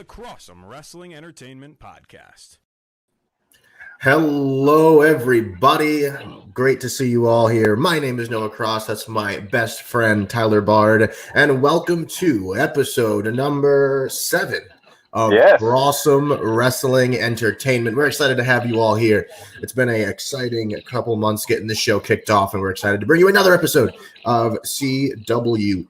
the Crossome Wrestling Entertainment Podcast. Hello, everybody. Great to see you all here. My name is Noah Cross. That's my best friend, Tyler Bard. And welcome to episode number 7 of Crossome Wrestling Entertainment. We're excited to have you all here. It's been an exciting couple months getting this show kicked off, and we're excited to bring you another episode of CWE.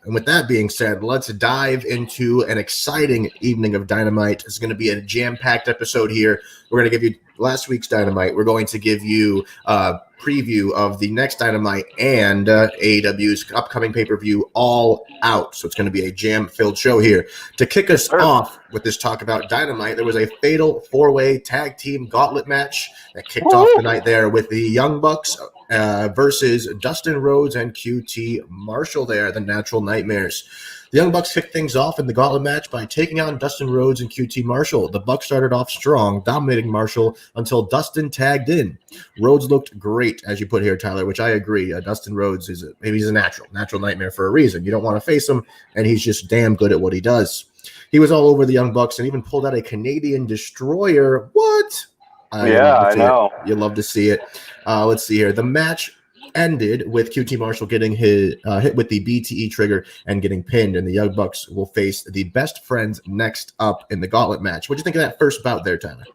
And with that being said, let's dive into an exciting evening of Dynamite. It's going to be a jam-packed episode here. We're going to give you last week's Dynamite. We're going to give you a preview of the next Dynamite and AEW's upcoming pay-per-view All Out. So it's going to be a jam-filled show here. To kick us off with this talk about Dynamite, there was a fatal 4-way Tag-Team Gauntlet Match that kicked off the night there with the Young Bucks versus Dustin, Rhodes, and QT Marshall there, the Natural Nightmares. The Young Bucks kicked things off in the Gauntlet match by taking on Dustin Rhodes and QT Marshall. The Bucks started off strong, dominating Marshall until Dustin tagged in. Rhodes looked great, as you put here, Tyler, which I agree. Dustin Rhodes maybe he's a natural nightmare for a reason. You don't want to face him, and he's just damn good at what he does. He was all over the Young Bucks and even pulled out a Canadian destroyer. What? I know. You love to see it. Let's see here. The match ended with QT Marshall getting hit with the BTE trigger and getting pinned, and the Young Bucks will face the Best Friends next up in the Gauntlet match. What do you think of that first bout there, Tyler?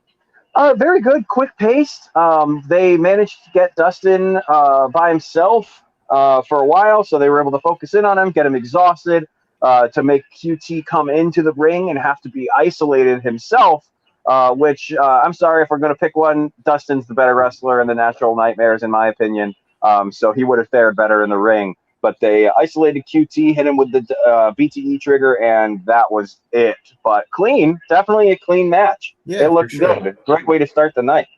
Very good, quick paced. They managed to get Dustin by himself for a while, so they were able to focus in on him, get him exhausted, to make QT come into the ring and have to be isolated himself, which I'm sorry if we're going to pick one. Dustin's the better wrestler in the Natural Nightmares, in my opinion. So he would have fared better in the ring, but they isolated QT, hit him with the BTE trigger, and that was it. But clean, definitely a clean match. Yeah, it looked good. Great way to start the night.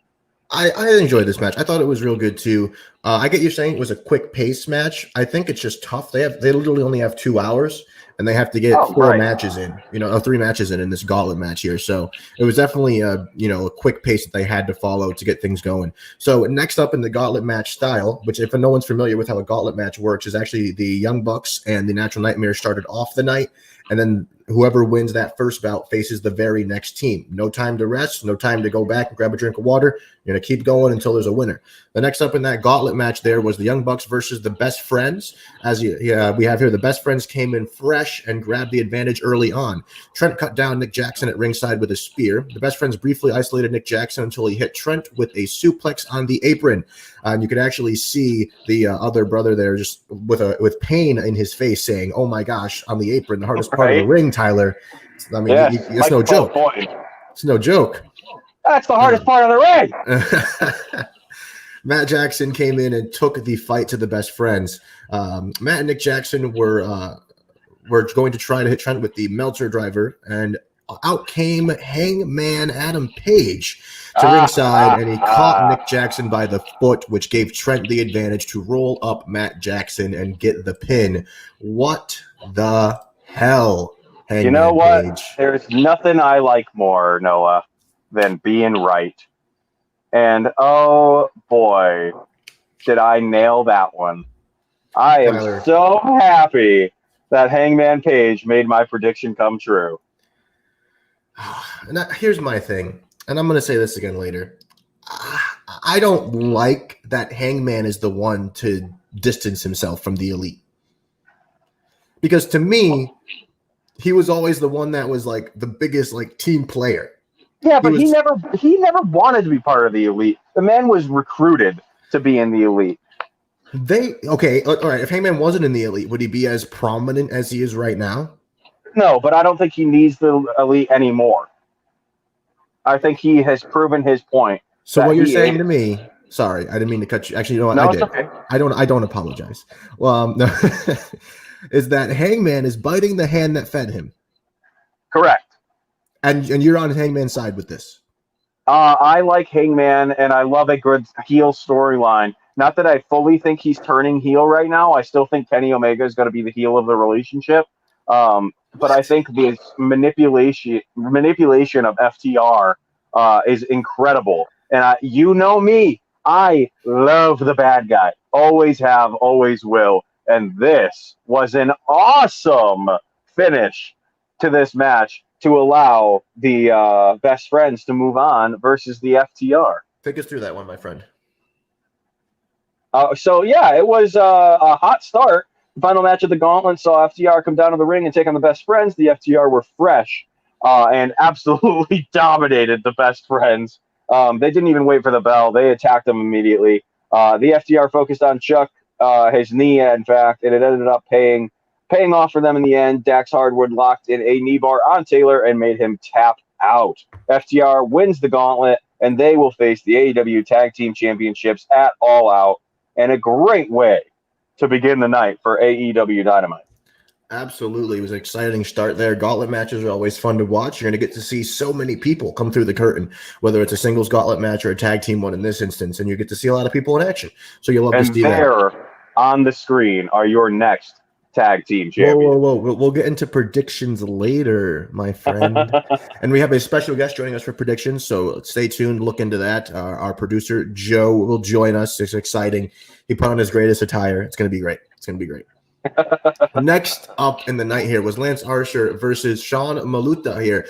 I enjoyed this match. I thought it was real good too. I get you saying it was a quick pace match. I think it's just tough. They literally only have 2 hours, and they have to get 4 matches in, 3 matches in this Gauntlet match here. So it was definitely a quick pace that they had to follow to get things going. So next up in the Gauntlet match style, which if no one's familiar with how a Gauntlet match works, is actually the Young Bucks and the Natural Nightmares started off the night, and then whoever wins that first bout faces the very next team. No time to rest, no time to go back and grab a drink of water. You're going to keep going until there's a winner. The next up in that Gauntlet match there was the Young Bucks versus the Best Friends. We have here, the Best Friends came in fresh and grabbed the advantage early on. Trent cut down Nick Jackson at ringside with a spear. The Best Friends briefly isolated Nick Jackson until he hit Trent with a suplex on the apron. And you could actually see the other brother there just with pain in his face saying, "Oh my gosh," on the apron, the hardest part of the ring, Tyler. I mean, it's no joke. It's no joke. That's the hardest part of the ring. Matt Jackson came in and took the fight to the Best Friends. Matt and Nick Jackson were going to try to hit Trent with the Meltzer driver, and out came Hangman Adam Page to ringside, and he caught Nick Jackson by the foot, which gave Trent the advantage to roll up Matt Jackson and get the pin. What the hell, Hangman You know what? Page? There's nothing I like more, Noah, than being right. And oh boy, did I nail that one. I am so happy that Hangman Page made my prediction come true. And here's my thing, and I'm going to say this again later. I don't like that Hangman is the one to distance himself from the Elite. Because to me, he was always the one that was like the biggest like team player. Yeah, but he never wanted to be part of the Elite. The man was recruited to be in the Elite. All right. If Hangman wasn't in the Elite, would he be as prominent as he is right now? No, but I don't think he needs the Elite anymore. I think he has proven his point. So what you're saying to me? Sorry, I didn't mean to cut you. Actually, you know what? I did. Okay. I don't apologize. Well, no, is that Hangman is biting the hand that fed him? Correct. And you're on Hangman's side with this. I like Hangman, and I love a good heel storyline. Not that I fully think he's turning heel right now. I still think Kenny Omega is going to be the heel of the relationship. But I think the manipulation of FTR is incredible. And you know me, I love the bad guy. Always have, always will. And this was an awesome finish to this match. to allow the best friends to move on versus the FTR. Take us through that one, my friend. So yeah, it was a hot start. The final match of the Gauntlet saw FTR come down to the ring and take on the best friends. The FTR were fresh and absolutely dominated the best friends. They didn't even wait for the bell. They attacked them immediately. The FTR focused on Chuck, his knee, in fact, and it ended up paying off for them in the end. Dax Hardwood locked in a knee bar on Taylor and made him tap out. FTR wins the Gauntlet, and they will face the AEW Tag Team Championships at All Out. And a great way to begin the night for AEW Dynamite. Absolutely. It was an exciting start there. Gauntlet matches are always fun to watch. You're going to get to see so many people come through the curtain, whether it's a singles gauntlet match or a tag team one in this instance, and you get to see a lot of people in action. So you'll love to see that. And there on the screen are your next tag team champions. Whoa. We'll get into predictions later, my friend. And we have a special guest joining us for predictions, so stay tuned. Look into that. Our producer, Joe, will join us. It's exciting. He put on his greatest attire. It's going to be great. Next up in the night here was Lance Archer versus Sean Maluta here.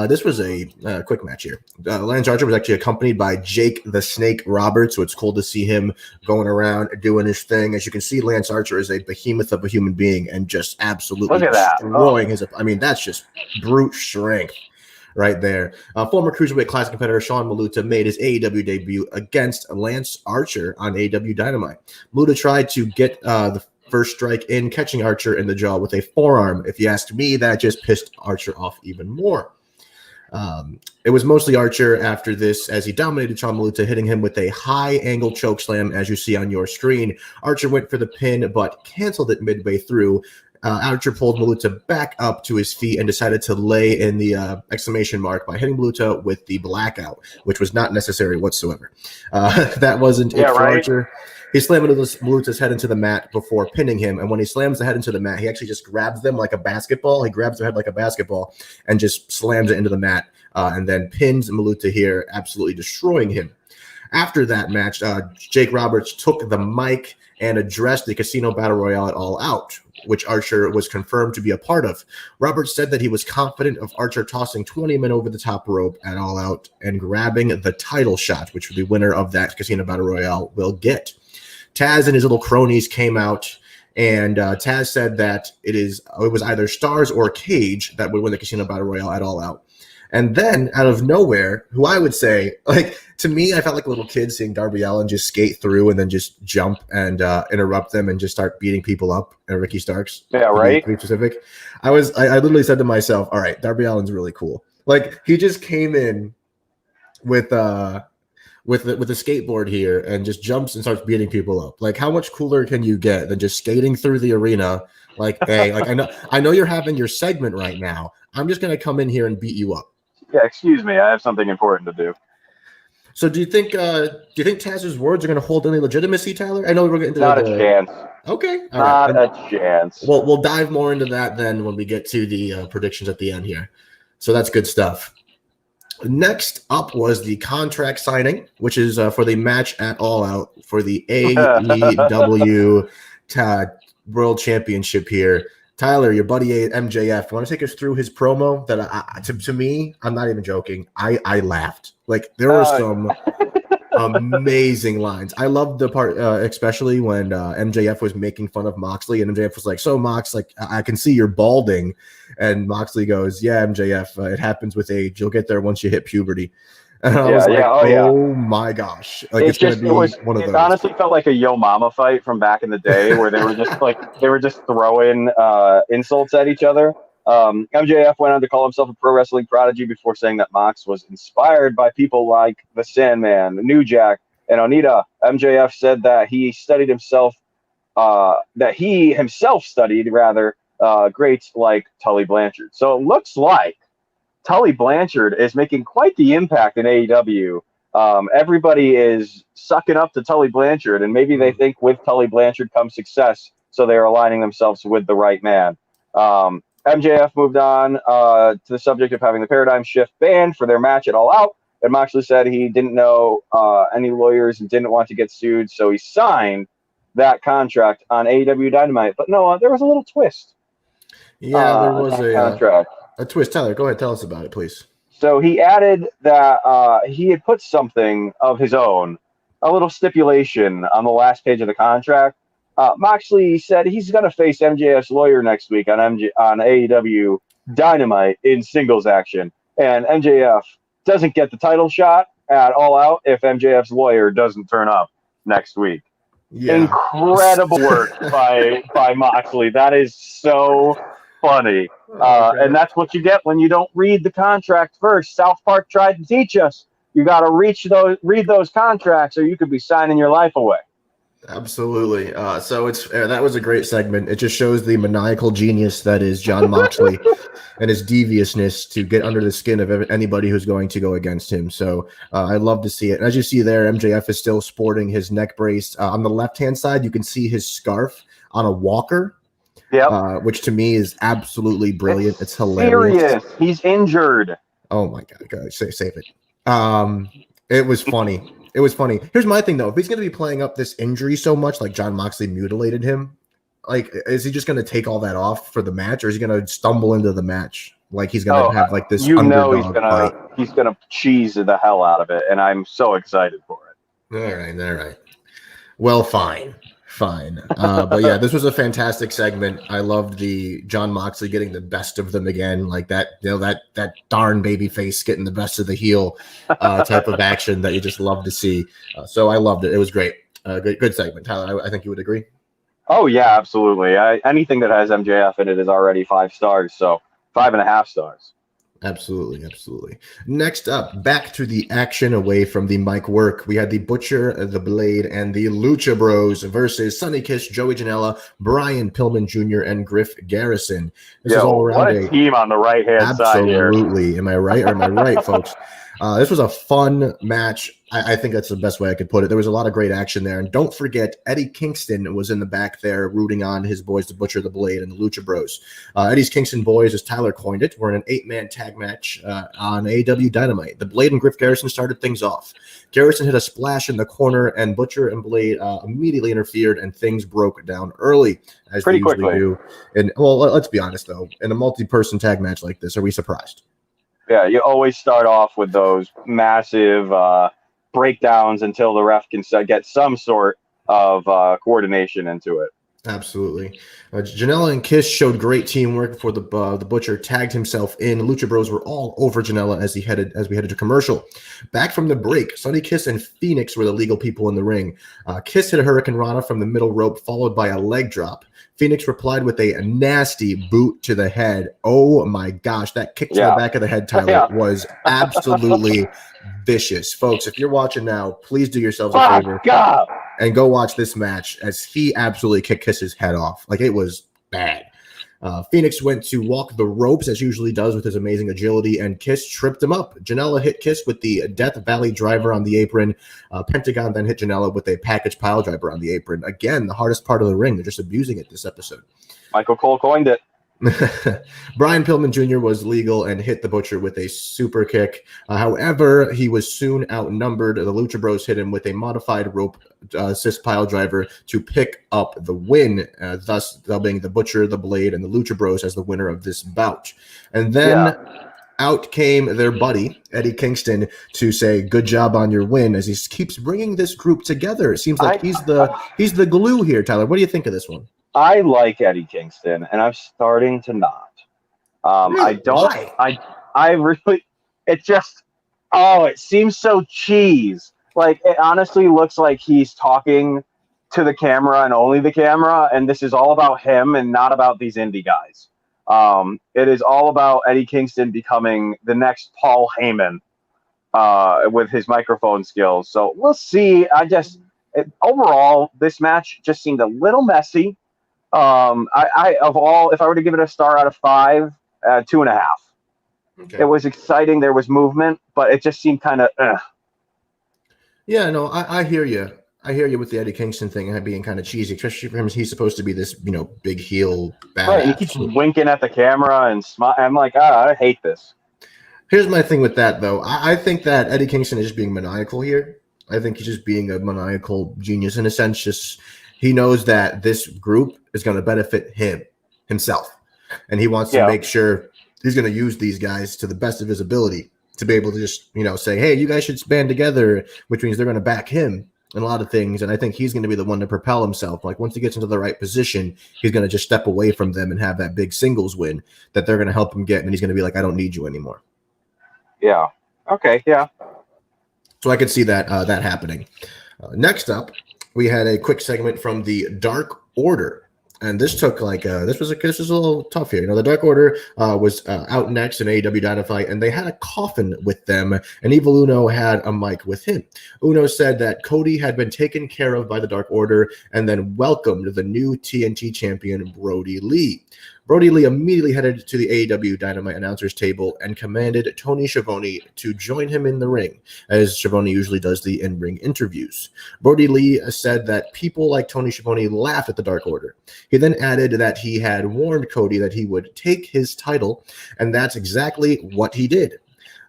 This was a quick match here. Lance Archer was actually accompanied by Jake the Snake Roberts, so it's cool to see him going around doing his thing. As you can see, Lance Archer is a behemoth of a human being and just absolutely destroying his. I mean, that's just brute strength right there. Former Cruiserweight Classic competitor Sean Maluta made his AEW debut against Lance Archer on AEW Dynamite. Maluta tried to get the first strike in, catching Archer in the jaw with a forearm. If you ask me, that just pissed Archer off even more. It was mostly Archer after this as he dominated Sean Maluta, hitting him with a high-angle chokeslam, as you see on your screen. Archer went for the pin, but canceled it midway through. Archer pulled Maluta back up to his feet and decided to lay in the exclamation mark by hitting Maluta with the blackout, which was not necessary whatsoever. That wasn't it for Archer. He slammed Maluta's head into the mat before pinning him, and when he slams the head into the mat, he actually just grabs them like a basketball. He grabs their head like a basketball and just slams it into the mat, and then pins Maluta here, absolutely destroying him. After that match, Jake Roberts took the mic and addressed the Casino Battle Royale at All Out, which Archer was confirmed to be a part of. Roberts said that he was confident of Archer tossing 20 men over the top rope at All Out and grabbing the title shot, which the winner of that Casino Battle Royale will get. Taz and his little cronies came out, and Taz said that it was either Stars or Cage that would win the Casino Battle Royale at All Out. And then, out of nowhere, who I would say, like, to me, I felt like a little kid seeing Darby Allin just skate through and then just jump and interrupt them and just start beating people up. And Ricky Starks. Yeah, right. To be specific. I literally said to myself, all right, Darby Allin's really cool. Like, he just came in with the skateboard here and just jumps and starts beating people up. Like, how much cooler can you get than just skating through the arena? Like, hey, like I know you're having your segment right now. I'm just gonna come in here and beat you up. Yeah, excuse me, I have something important to do. So do you think Taz's words are gonna hold any legitimacy, Tyler? I know we're getting not a chance. Okay, not a chance. We'll dive more into that then when we get to the predictions at the end here. So that's good stuff. Next up was the contract signing, which is for the match at All Out for the AEW World Championship here. Tyler, your buddy MJF, want to take us through his promo? That to me, I'm not even joking. I laughed. Like, there were some amazing lines. I loved the part, especially when MJF was making fun of Moxley, and MJF was like, "So Mox, like, I can see you're balding," and Moxley goes, "Yeah, MJF, it happens with age. You'll get there once you hit puberty." And I was like, oh my gosh. Like, it's going to be one of those. It honestly felt like a Yo Mama fight from back in the day where they were just throwing insults at each other. MJF went on to call himself a pro wrestling prodigy before saying that Mox was inspired by people like the Sandman, New Jack, and Onita. MJF said that he studied himself, studied greats like Tully Blanchard. So it looks like Tully Blanchard is making quite the impact in AEW. Everybody is sucking up to Tully Blanchard, and maybe they think with Tully Blanchard comes success, so they're aligning themselves with the right man. MJF moved on to the subject of having the Paradigm Shift banned for their match at All Out, and Moxley said he didn't know any lawyers and didn't want to get sued, so he signed that contract on AEW Dynamite. But no, there was a little twist. Yeah, there was a contract. A twist. Tyler, go ahead. Tell us about it, please. So he added that he had put something of his own, a little stipulation on the last page of the contract. Moxley said he's going to face MJF's lawyer next week on AEW Dynamite in singles action. And MJF doesn't get the title shot at All Out if MJF's lawyer doesn't turn up next week. Yeah. Incredible work by Moxley. That is so funny. And that's what you get when you don't read the contract first. South Park tried to teach us. You got to read those contracts, or you could be signing your life away. Absolutely. So that was a great segment. It just shows the maniacal genius that is Jon Moxley and his deviousness to get under the skin of anybody who's going to go against him. So I love to see it. And as you see there, MJF is still sporting his neck brace. On the left-hand side, you can see his scarf on a walker. Yeah, which to me is absolutely brilliant. It's hilarious. Serious. He's injured. Oh my God, save it. It was funny. It was funny. Here's my thing though: if he's going to be playing up this injury so much, like Jon Moxley mutilated him, like is he just going to take all that off for the match, or is he going to stumble into the match like he's going to have like this? He's gonna cheese the hell out of it, and I'm so excited for it. All right. Well, fine. But yeah, this was a fantastic segment. I loved the Jon Moxley getting the best of them again, like that, that darn baby face getting the best of the heel type of action that you just love to see. So I loved it. It was great. Good segment. Tyler, I think you would agree. Oh yeah, absolutely. Anything that has MJF in it is already 5 stars. So 5.5 stars. Absolutely. Next up, back to the action away from the mic work. We had the Butcher, the Blade, and the Lucha Bros versus Sonny Kiss, Joey Janela, Brian Pillman Jr., and Griff Garrison. This is all around what a team on the right-hand side here. Absolutely. Am I right or am I right, folks? This was a fun match. I think that's the best way I could put it. There was a lot of great action there. And don't forget, Eddie Kingston was in the back there rooting on his boys, the Butcher, the Blade, and the Lucha Bros. Eddie's Kingston boys, as Tyler coined it, were in an 8-man tag match on AEW Dynamite. The Blade and Griff Garrison started things off. Garrison hit a splash in the corner, and Butcher and Blade immediately interfered, and things broke down early, as they usually do. And well, let's be honest, though. In a multi-person tag match like this, are we surprised? Yeah, you always start off with those massive breakdowns until the ref can get some sort of coordination into it. Absolutely. Janela and Kiss showed great teamwork before the Butcher tagged himself in. Lucha Bros were all over Janela as we headed to commercial. Back from the break, Sonny Kiss and Phoenix were the legal people in the ring. Kiss hit a Hurricane Rana from the middle rope, followed by a leg drop. Phoenix replied with a nasty boot to the head. Oh my gosh, that kick to the back of the head, Tyler, was absolutely vicious. Folks, if you're watching now, please do yourselves a favor and go watch this match as he absolutely kicked Kiss's head off. Like, it was bad. Phoenix went to walk the ropes as usually does with his amazing agility, and Kiss tripped him up. Janela hit Kiss with the Death Valley driver on the apron. Pentagon then hit Janela with a package pile driver on the apron. Again, the hardest part of the ring. They're just abusing it this episode. Michael Cole coined it. Brian Pillman Jr. was legal and hit the Butcher with a super kick. However, he was soon outnumbered. The Lucha Bros hit him with a modified rope assist pile driver to pick up the win, thus dubbing the Butcher, the Blade, and the Lucha Bros as the winner of this bout. And then out came their buddy, Eddie Kingston, to say good job on your win as he keeps bringing this group together. It seems like he's the glue here, Tyler. What do you think of this one? I like Eddie Kingston, and I'm starting to not. I don't. Why? I really. It just. Oh, it seems so cheese. Like, it honestly looks like he's talking to the camera and only the camera, and this is all about him and not about these indie guys. It is all about Eddie Kingston becoming the next Paul Heyman with his microphone skills. So we'll see. Overall, this match just seemed a little messy. If I were to give it a star out of 5, 2.5. Okay. It was exciting. There was movement, but it just seemed kind of. Yeah, no, I hear you. I hear you with the Eddie Kingston thing and being kind of cheesy, especially for him. He's supposed to be this, big heel badass. Right, he keeps winking at the camera and smile. I'm like, I hate this. Here's my thing with that, though. I think that Eddie Kingston is just being maniacal here. I think he's just being a maniacal genius in a sense. Just he knows that this group is going to benefit himself, and he wants to make sure he's going to use these guys to the best of his ability to be able to just, say, hey, you guys should band together, which means they're going to back him in a lot of things. And I think he's going to be the one to propel himself. Like once he gets into the right position, he's going to just step away from them and have that big singles win that they're going to help him get. And he's going to be like, I don't need you anymore. Yeah. Okay. Yeah. So I could see that happening. Next up, we had a quick segment from the Dark Order. And this took this was a little tough here. The Dark Order was out next in AEW Dynamite, and they had a coffin with them, and Evil Uno had a mic with him. Uno said that Cody had been taken care of by the Dark Order and then welcomed the new TNT champion, Brody Lee. Brody Lee immediately headed to the AEW Dynamite announcers table and commanded Tony Schiavone to join him in the ring, as Schiavone usually does the in-ring interviews. Brody Lee said that people like Tony Schiavone laughed at the Dark Order. He then added that he had warned Cody that he would take his title, and that's exactly what he did.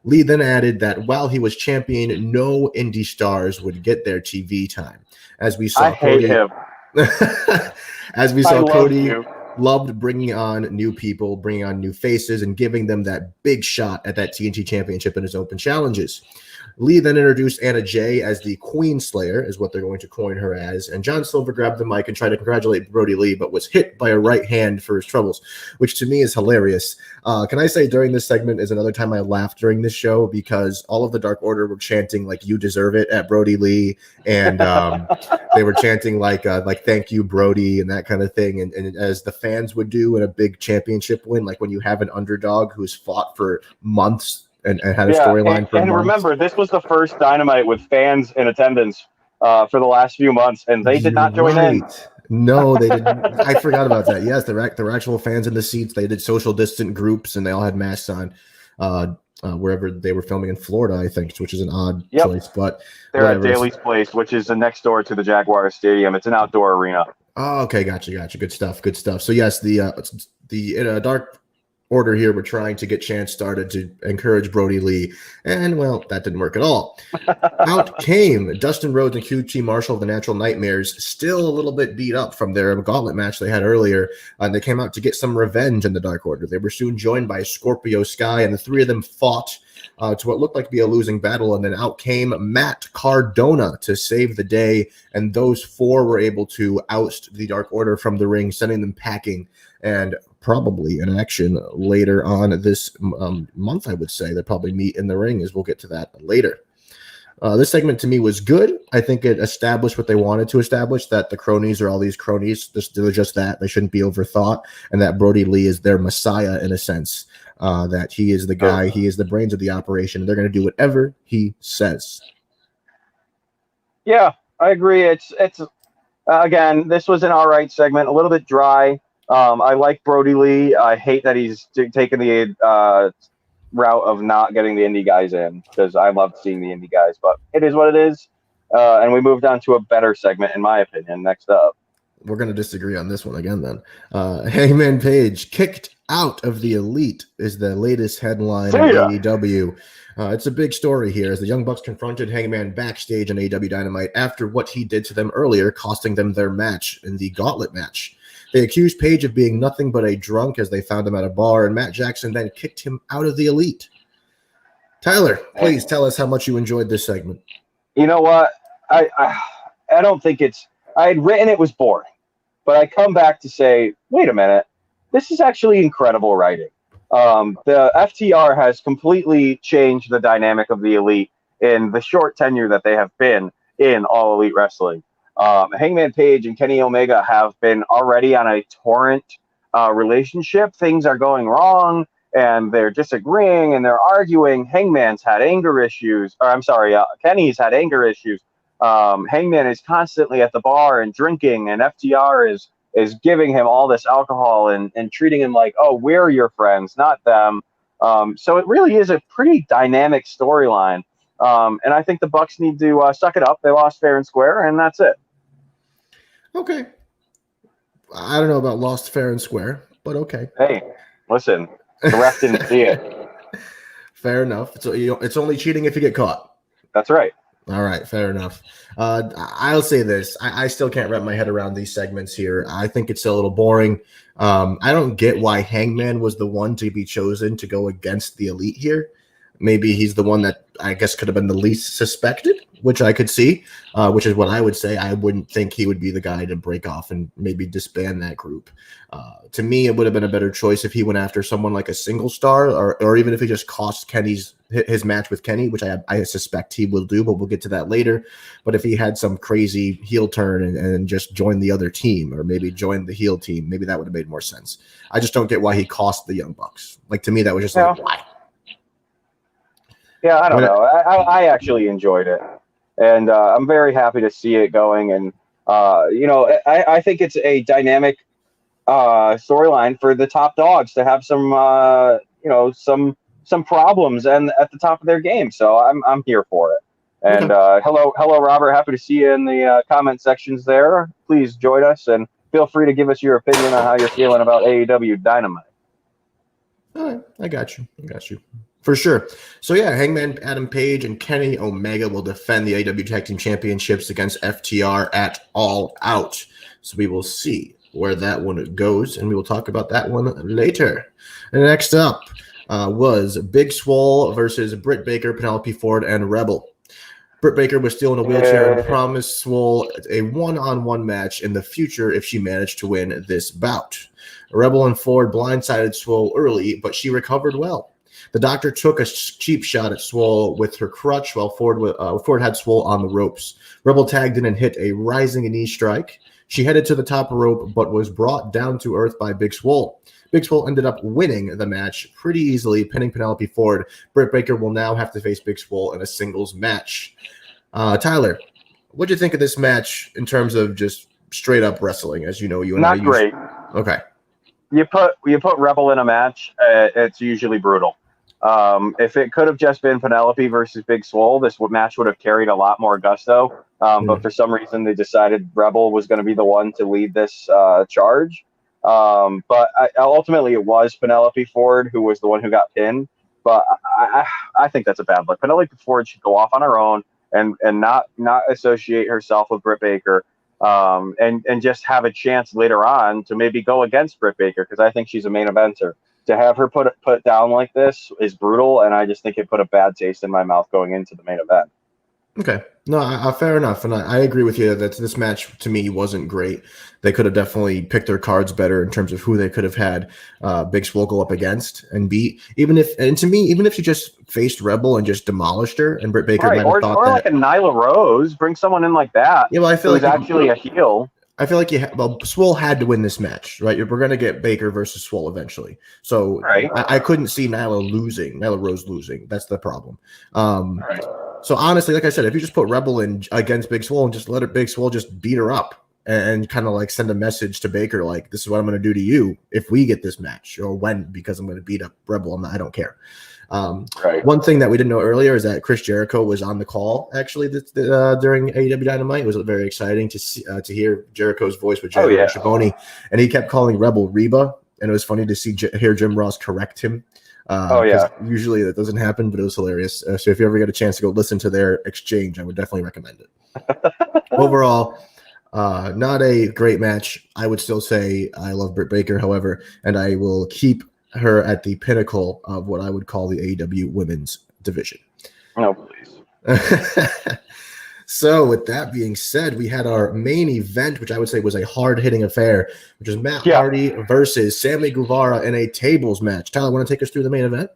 Lee then added that while he was champion, no indie stars would get their TV time. As we saw, I hate him. Cody loved bringing on new people, bringing on new faces, and giving them that big shot at that TNT championship in his open challenges. Lee then introduced Anna Jay as the Queen Slayer, is what they're going to coin her as, and John Silver grabbed the mic and tried to congratulate Brody Lee, but was hit by a right hand for his troubles, which to me is hilarious. Can I say during this segment is another time I laughed during this show, because all of the Dark Order were chanting like "You deserve it" at Brody Lee, and they were chanting like "Thank you, Brody" and that kind of thing, and as the fans would do in a big championship win, like when you have an underdog who's fought for months and had a storyline for months. And remember, this was the first Dynamite with fans in attendance for the last few months, and they did not join in. No, they didn't. I forgot about that. Yes, there were actual fans in the seats. They did social distant groups, and they all had masks on wherever they were filming in Florida, I think, which is an odd choice. But they're at Daly's Place, which is next door to the Jaguar Stadium. It's an outdoor arena. Oh, okay, gotcha. Good stuff. So yes, the Dark Order here, we're trying to get chants started to encourage Brody Lee, and well, that didn't work at all. Out came Dustin Rhodes and QT Marshall of the Natural Nightmares, still a little bit beat up from their gauntlet match they had earlier, and they came out to get some revenge in the Dark Order. They were soon joined by Scorpio Sky, and the three of them fought to what looked like to be a losing battle, and then out came Matt Cardona to save the day, and those four were able to oust the Dark Order from the ring, sending them packing, and probably an action later on this month, I would say. They'll probably meet in the ring, as we'll get to that later. This segment to me was good. I think it established what they wanted to establish, that the cronies are all these cronies. They're just that. They shouldn't be overthought, and that Brody Lee is their messiah in a sense, that he is the guy, he is the brains of the operation, and they're going to do whatever he says. Yeah, I agree. It's again, this was an all right segment, a little bit dry. I like Brody Lee. I hate that he's taken the route of not getting the indie guys in, because I love seeing the indie guys, but it is what it is. And we moved on to a better segment, in my opinion. Next up. We're going to disagree on this one again then. Hangman Page kicked out of the Elite is the latest headline of AEW. It's a big story here, as the Young Bucks confronted Hangman backstage on AEW Dynamite after what he did to them earlier, costing them their match in the Gauntlet match. They accused Page of being nothing but a drunk as they found him at a bar, and Matt Jackson then kicked him out of the Elite. Tyler, please tell us how much you enjoyed this segment. You know what? I don't think I had written it was boring, but I come back to say, wait a minute, this is actually incredible writing. The FTR has completely changed the dynamic of the Elite in the short tenure that they have been in All Elite Wrestling. Hangman Page and Kenny Omega have been already on a torrent relationship. Things are going wrong, and they're disagreeing, and they're arguing. Hangman's had anger issues. Kenny's had anger issues. Hangman is constantly at the bar and drinking, and FTR is giving him all this alcohol and treating him like, oh, we're your friends, not them. So it really is a pretty dynamic storyline. And I think the Bucks need to suck it up. They lost fair and square, and that's it. Okay. I don't know about lost fair and square, but okay. Hey, listen, the ref didn't see it. Fair enough. So it's only cheating if you get caught. That's right. All right, fair enough. I'll say this. I still can't wrap my head around these segments here. I think it's a little boring. I don't get why Hangman was the one to be chosen to go against the Elite here. Maybe he's the one that I guess could have been the least suspected, which I could see, which is what I would say. I wouldn't think he would be the guy to break off and maybe disband that group. To me, it would have been a better choice if he went after someone like a single star, or even if he just cost his match with Kenny, which I suspect he will do, but we'll get to that later. But if he had some crazy heel turn and just joined the other team, or maybe joined the heel team, maybe that would have made more sense. I just don't get why he cost the Young Bucks. Like, to me, that was just like, why? Yeah, I don't know. I actually enjoyed it, and I'm very happy to see it going. And I think it's a dynamic storyline for the top dogs to have some problems and at the top of their game. So I'm here for it. And hello, Robert. Happy to see you in the comment sections there. Please join us and feel free to give us your opinion on how you're feeling about AEW Dynamite. All right, I got you. For sure. So, yeah, Hangman Adam Page and Kenny Omega will defend the AEW Tag Team Championships against FTR at All Out. So we will see where that one goes, and we will talk about that one later. And next up was Big Swole versus Britt Baker, Penelope Ford, and Rebel. Britt Baker was still in a wheelchair and promised Swole a one-on-one match in the future if she managed to win this bout. Rebel and Ford blindsided Swole early, but she recovered well. The doctor took a cheap shot at Swole with her crutch while Ford had Swole on the ropes. Rebel tagged in and hit a rising knee strike. She headed to the top rope but was brought down to earth by Big Swole. Big Swole ended up winning the match pretty easily, pinning Penelope Ford. Britt Baker will now have to face Big Swole in a singles match. Tyler, what do you think of this match in terms of just straight up wrestling? As you know, you and Not great. Okay. You put Rebel in a match, it's usually brutal. If it could have just been Penelope versus Big Swole, this match would have carried a lot more gusto. But for some reason, they decided Rebel was going to be the one to lead this charge. But ultimately, it was Penelope Ford who was the one who got pinned. But I think that's a bad look. Penelope Ford should go off on her own and not associate herself with Britt Baker. And just have a chance later on to maybe go against Britt Baker, because I think she's a main eventer. To have her put down like this is brutal, and I just think it put a bad taste in my mouth going into the main event. Okay. No, fair enough. And I agree with you that this match, to me, wasn't great. They could have definitely picked their cards better in terms of who they could have had Big Swole go up against and beat. Even if you just faced Rebel and just demolished her, and Britt Baker might have thought or like a Nyla Rose, bring someone in like that. Yeah, well, I feel like actually a heel. I feel like Swole had to win this match, right? We're going to get Baker versus Swole eventually. So right. I couldn't see Nyla Rose losing. That's the problem. So honestly, like I said, if you just put Rebel in against Big Swole and just let Big Swole just beat her up and kind of like send a message to Baker, like, this is what I'm going to do to you if we get this match, or when, because I'm going to beat up Rebel. I don't care. One thing that we didn't know earlier is that Chris Jericho was on the call actually during AEW Dynamite. It was very exciting to hear Jericho's voice with Jerry Schiavone, and he kept calling Rebel Reba, and it was funny to hear Jim Ross correct him. Usually that doesn't happen, but it was hilarious. So if you ever get a chance to go listen to their exchange, I would definitely recommend it. Overall, not a great match. I would still say I love Britt Baker, however, and I will keep her at the pinnacle of what I would call the AEW women's division. Oh, please. So with that being said, we had our main event, which I would say was a hard-hitting affair, which is Matt Hardy versus Sammy Guevara in a tables match. Tyler, want to take us through the main event?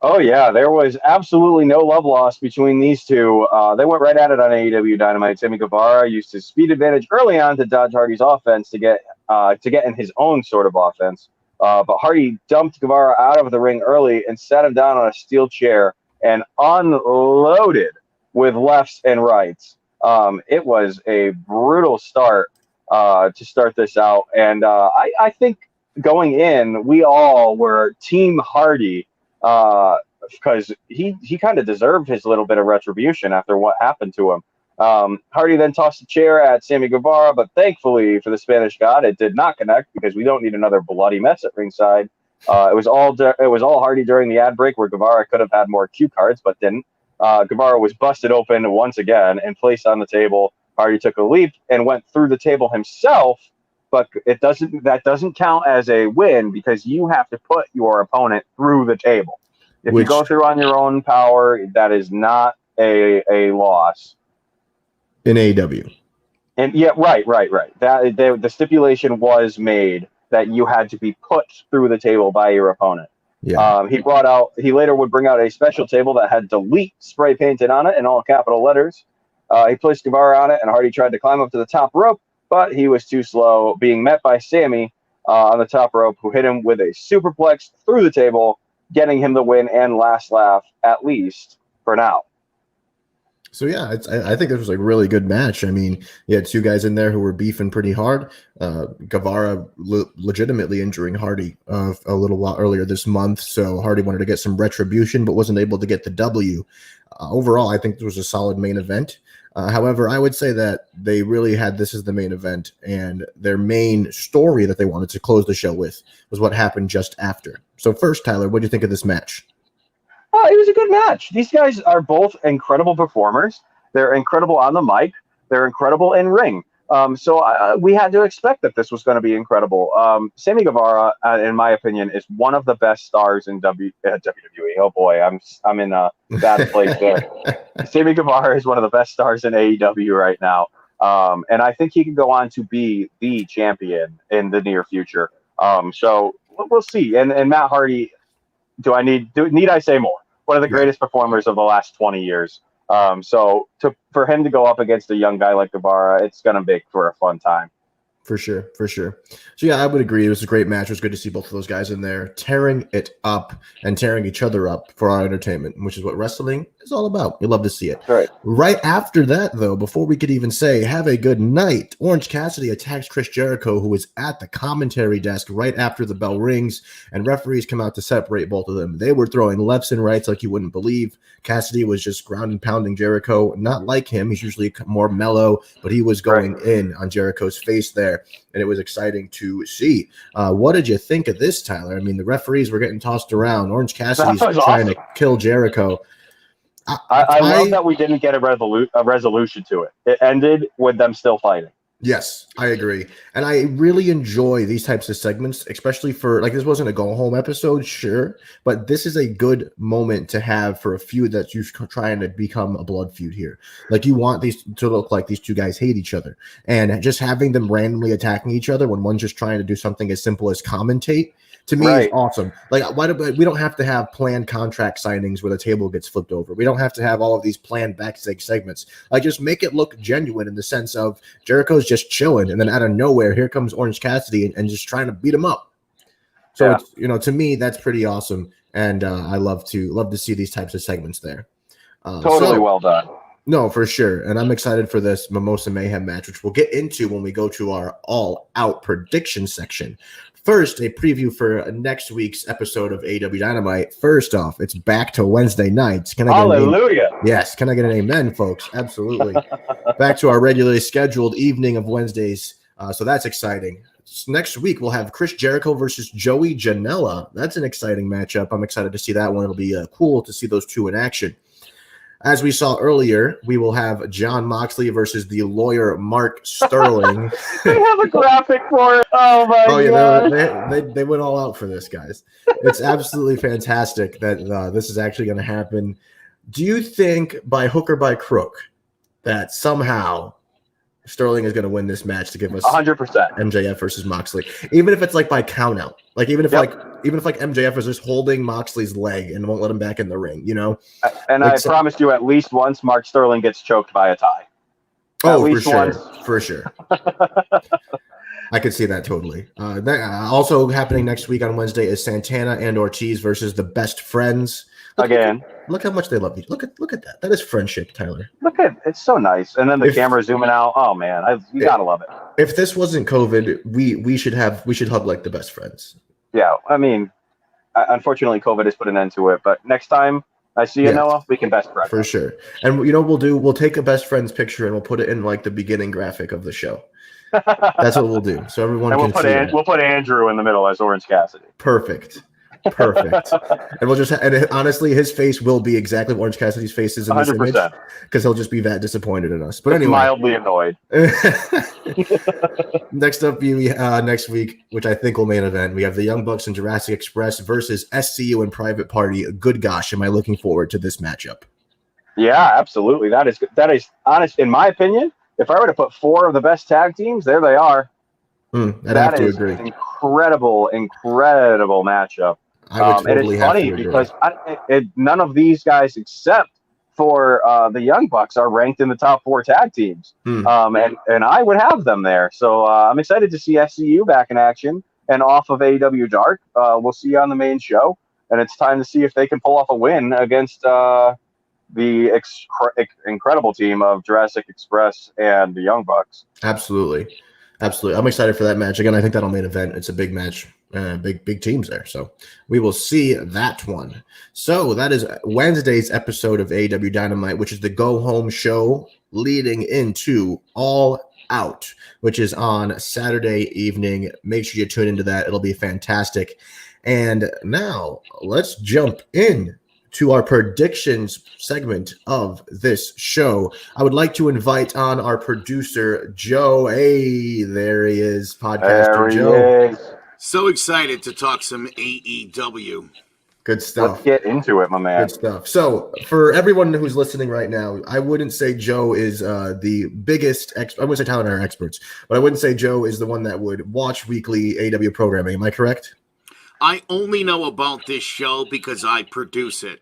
Oh, yeah. There was absolutely no love lost between these two. They went right at it on AEW Dynamite. Sammy Guevara used his speed advantage early on to dodge Hardy's offense to get in his own sort of offense. But Hardy dumped Guevara out of the ring early and sat him down on a steel chair and unloaded with lefts and rights. It was a brutal start to start this out. And I think going in, we all were Team Hardy because he kind of deserved his little bit of retribution after what happened to him. Hardy then tossed a chair at Sammy Guevara, but thankfully for the Spanish God, it did not connect because we don't need another bloody mess at ringside. It was all Hardy during the ad break where Guevara could have had more cue cards, but didn't. Guevara was busted open once again and placed on the table. Hardy took a leap and went through the table himself, but that doesn't count as a win because you have to put your opponent through the table. If you go through on your own power, that is not a loss. In AEW. And yeah, right. That the stipulation was made that you had to be put through the table by your opponent. Yeah. He later would bring out a special table that had delete spray painted on it in all capital letters. He placed Guevara on it, and Hardy tried to climb up to the top rope, but he was too slow, being met by Sammy on the top rope, who hit him with a superplex through the table, getting him the win and last laugh, at least for now. So yeah, I think this was a really good match. I mean, you had two guys in there who were beefing pretty hard. Guevara legitimately injuring Hardy a little while earlier this month, so Hardy wanted to get some retribution, but wasn't able to get the W. Overall, I think this was a solid main event. However, I would say that they really had this as the main event, and their main story that they wanted to close the show with was what happened just after. So first, Tyler, what do you think of this match? It was a good match. These guys are both incredible performers. They're incredible on the mic. They're incredible in ring. So we had to expect that this was going to be incredible. Sammy Guevara, in my opinion, is one of the best stars in WWE. Oh boy, I'm in a bad place there. Sammy Guevara is one of the best stars in AEW right now, and I think he can go on to be the champion in the near future. So we'll see. And Matt Hardy, need I say more? One of the greatest performers of the last 20 years. For him to go up against a young guy like Guevara, it's going to make for a fun time. For sure. So yeah, I would agree. It was a great match. It was good to see both of those guys in there tearing it up and tearing each other up for our entertainment, which is what wrestling is all about. We love to see it. Right after that, though, before we could even say have a good night, Orange Cassidy attacks Chris Jericho, who was at the commentary desk right after the bell rings, and referees come out to separate both of them. They were throwing lefts and rights like you wouldn't believe. Cassidy was just ground and pounding Jericho, not like him. He's usually more mellow, but he was going in on Jericho's face there, and it was exciting to see. What did you think of this, Tyler? I mean, the referees were getting tossed around. Orange Cassidy's trying to kill Jericho. I love that we didn't get a resolution to it. It ended with them still fighting. Yes, I agree. And I really enjoy these types of segments, especially for, like, this wasn't a go-home episode, sure, but this is a good moment to have for a feud that you're trying to become a blood feud here. Like, you want these to look like these two guys hate each other. And just having them randomly attacking each other when one's just trying to do something as simple as commentate, to me, is awesome. Like, we don't have to have planned contract signings where the table gets flipped over. We don't have to have all of these planned backstage segments. Like, just make it look genuine in the sense of Jericho's just chilling, and then out of nowhere, here comes Orange Cassidy and just trying to beat him up. So, it's, to me, that's pretty awesome, and I love to see these types of segments there. Well done. No, for sure, and I'm excited for this Mimosa Mayhem match, which we'll get into when we go to our all-out prediction section. First, a preview for next week's episode of AEW Dynamite. First off, it's back to Wednesday nights. Can I get Hallelujah. Yes. Can I get an amen, folks? Absolutely. Back to our regularly scheduled evening of Wednesdays. So that's exciting. Next week, we'll have Chris Jericho versus Joey Janela. That's an exciting matchup. I'm excited to see that one. It'll be cool to see those two in action. As we saw earlier, we will have John Moxley versus the lawyer Mark Sterling. They have a graphic for it. Oh, my God. They went all out for this, guys. It's absolutely fantastic that this is actually going to happen. Do you think by hook or by crook that somehow Sterling is going to win this match to give us 100% MJF versus Moxley, even if it's like by count out, like even if MJF is just holding Moxley's leg and won't let him back in the ring, And I promised you at least once Mark Sterling gets choked by a tie. For sure. I could see that totally. Also happening next week on Wednesday is Santana and Ortiz versus the Best Friends. Look how much they love each. Look at that. That is friendship, Tyler. It's so nice. And then the camera zooming out. Oh man, you gotta love it. If this wasn't COVID, we should hug like the best friends. Yeah, I mean, unfortunately, COVID has put an end to it. But next time I see you, Noah, we can best friend for sure. And we'll take a best friends picture and we'll put it in like the beginning graphic of the show. That's what we'll do. So everyone can see. We'll put Andrew in the middle as Orange Cassidy. Perfect. Perfect. And we'll just honestly, his face will be exactly what Orange Cassidy's face is in this 100%. image, because he'll just be that disappointed in us. But anyway, mildly annoyed. Next up, next week, which I think will main event, we have the Young Bucks and Jurassic Express versus SCU and Private Party. Good gosh, am I looking forward to this matchup? Yeah, absolutely. That is honest. In my opinion, if I were to put 4 of the best tag teams, there they are. I'd have to agree. Incredible matchup. I would totally and it's funny because none of these guys, except for the Young Bucks, are ranked in the top 4 tag teams. And I would have them there. So I'm excited to see SCU back in action and off of AEW Dark. We'll see you on the main show, and it's time to see if they can pull off a win against the incredible team of Jurassic Express and the Young Bucks. Absolutely. I'm excited for that match. Again, I think that'll main event. It's a big match, big teams there. So we will see that one. So that is Wednesday's episode of AEW Dynamite, which is the go-home show leading into All Out, which is on Saturday evening. Make sure you tune into that. It'll be fantastic. And now let's jump in to our predictions segment of this show. I would like to invite on our producer, Joe. Hey, there he is, podcaster Joe. So excited to talk some AEW. Good stuff. Let's get into it, my man. Good stuff. So for everyone who's listening right now, I wouldn't say Joe is the biggest I wouldn't say Tyler and I are experts, but I wouldn't say Joe is the one that would watch weekly AEW programming. Am I correct? I only know about this show because I produce it.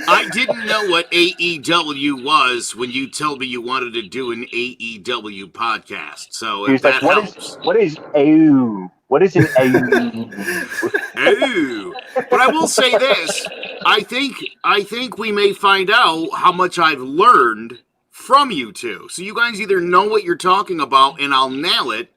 I didn't know what AEW was when you told me you wanted to do an AEW podcast. So if that helps. What is AEW? What is an AEW? AEW. But I will say this. I think we may find out how much I've learned from you two. So you guys either know what you're talking about and I'll nail it,